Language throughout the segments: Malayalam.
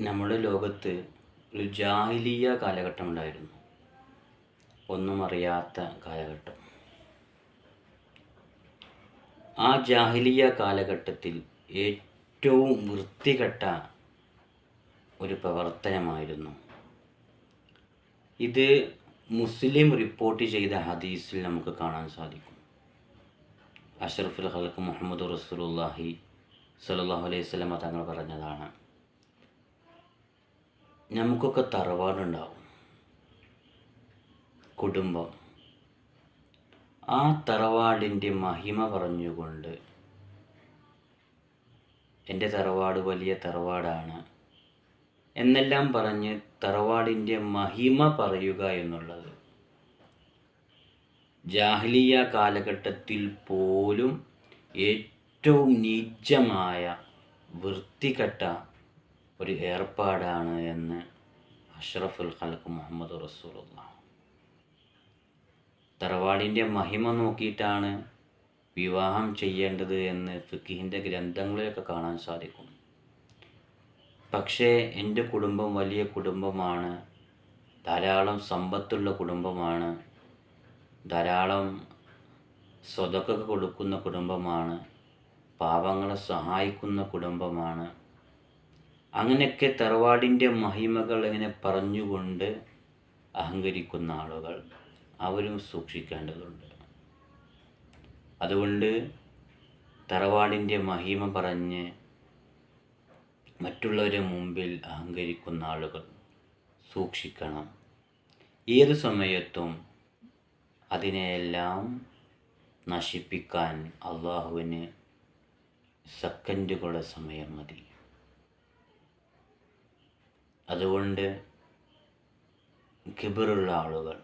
നമ്മുടെ ലോകത്ത് ഒരു ജാഹിലിയ്യ കാലഘട്ടം ഉണ്ടായിരുന്നു. ഒന്നും അറിയാത്ത കാലഘട്ടം. ആ ജാഹിലിയ്യ കാലഘട്ടത്തിൽ ഏറ്റവും വൃത്തികെട്ട ഒരു പ്രവർത്തനമായിരുന്നു ഇത്. മുസ്ലിം റിപ്പോർട്ട് ചെയ്ത ഹദീസിൽ നമുക്ക് കാണാൻ സാധിക്കും. അഷ്റഫുൽ ഖൽഖ് മുഹമ്മദ് റസൂലുള്ളാഹി സ്വല്ലല്ലാഹു അലൈഹി വസല്ലമ തങ്ങൾ പറഞ്ഞതാണ്, നമുക്കൊക്കെ തറവാടുണ്ടാവും, കുടുംബം. ആ തറവാടിൻ്റെ മഹിമ പറഞ്ഞുകൊണ്ട്, എൻ്റെ തറവാട് വലിയ തറവാടാണ് എന്നെല്ലാം പറഞ്ഞ് തറവാടിൻ്റെ മഹിമ പറയുക എന്നുള്ളത് ജാഹിലിയ്യ കാലഘട്ടത്തിൽ പോലും ഏറ്റവും നീചമായ വൃത്തികെട്ട ഒരു ഏർപ്പാടാണ് എന്ന് അഷ്റഫുൽ ഖൽഖ് മുഹമ്മദ് റസൂലുള്ളാഹി. തറവാടിൻ്റെ മഹിമ നോക്കിയിട്ടാണ് വിവാഹം ചെയ്യേണ്ടത് എന്ന് ഫിഖ്ഹിൻ്റെ ഗ്രന്ഥങ്ങളിലൊക്കെ കാണാൻ സാധിക്കും. പക്ഷേ എൻ്റെ കുടുംബം വലിയ കുടുംബമാണ്, ധാരാളം സമ്പത്തുള്ള കുടുംബമാണ്, ധാരാളം സ്വതക്ക കൊടുക്കുന്ന കുടുംബമാണ്, പാവങ്ങളെ സഹായിക്കുന്ന കുടുംബമാണ്. അങ്ങനെയൊക്കെ തറവാടിൻ്റെ മഹിമകൾ ഇങ്ങനെ പറഞ്ഞുകൊണ്ട് അഹങ്കരിക്കുന്ന ആളുകൾ, അവരും സൂക്ഷിക്കേണ്ടതുണ്ട്. അതുകൊണ്ട് തറവാടിൻ്റെ മഹിമ പറഞ്ഞ് മറ്റുള്ളവരുടെ മുമ്പിൽ അഹങ്കരിക്കുന്ന ആളുകൾ സൂക്ഷിക്കണം. ഏത് സമയത്തും അതിനെയെല്ലാം നശിപ്പിക്കാൻ അള്ളാഹുവിന് സെക്കൻഡുകളുടെ സമയം മതി. അതുകൊണ്ട് കിബറുള്ള ആളുകൾ,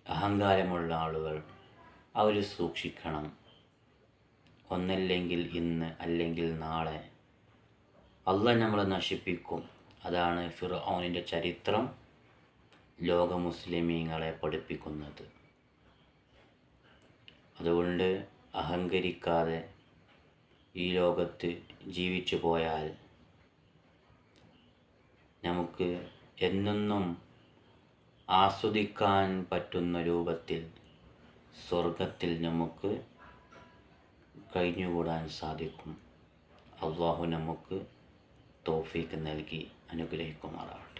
അഹങ്കാരമുള്ള ആളുകൾ, അവർ സൂക്ഷിക്കണം. ഒന്നല്ലെങ്കിൽ ഇന്ന് അല്ലെങ്കിൽ നാളെ അള്ളാഹ് നമ്മളെ നശിപ്പിക്കും. അതാണ് ഫിർഔനിൻ്റെ ചരിത്രം ലോക മുസ്ലിമീങ്ങളെ പഠിപ്പിക്കുന്നത്. അതുകൊണ്ട് അഹങ്കരിക്കാതെ ഈ ലോകത്ത് ജീവിച്ചു പോയാൽ നമുക്ക് എന്നെന്നും ആസ്വദിക്കാൻ പറ്റുന്ന രൂപത്തിൽ സ്വർഗത്തിൽ നമുക്ക് കഴിഞ്ഞുകൂടാൻ സാധിക്കും. അള്ളാഹു നമുക്ക് തൗഫീഖ് നൽകി അനുഗ്രഹിക്കുമാറാവട്ടെ.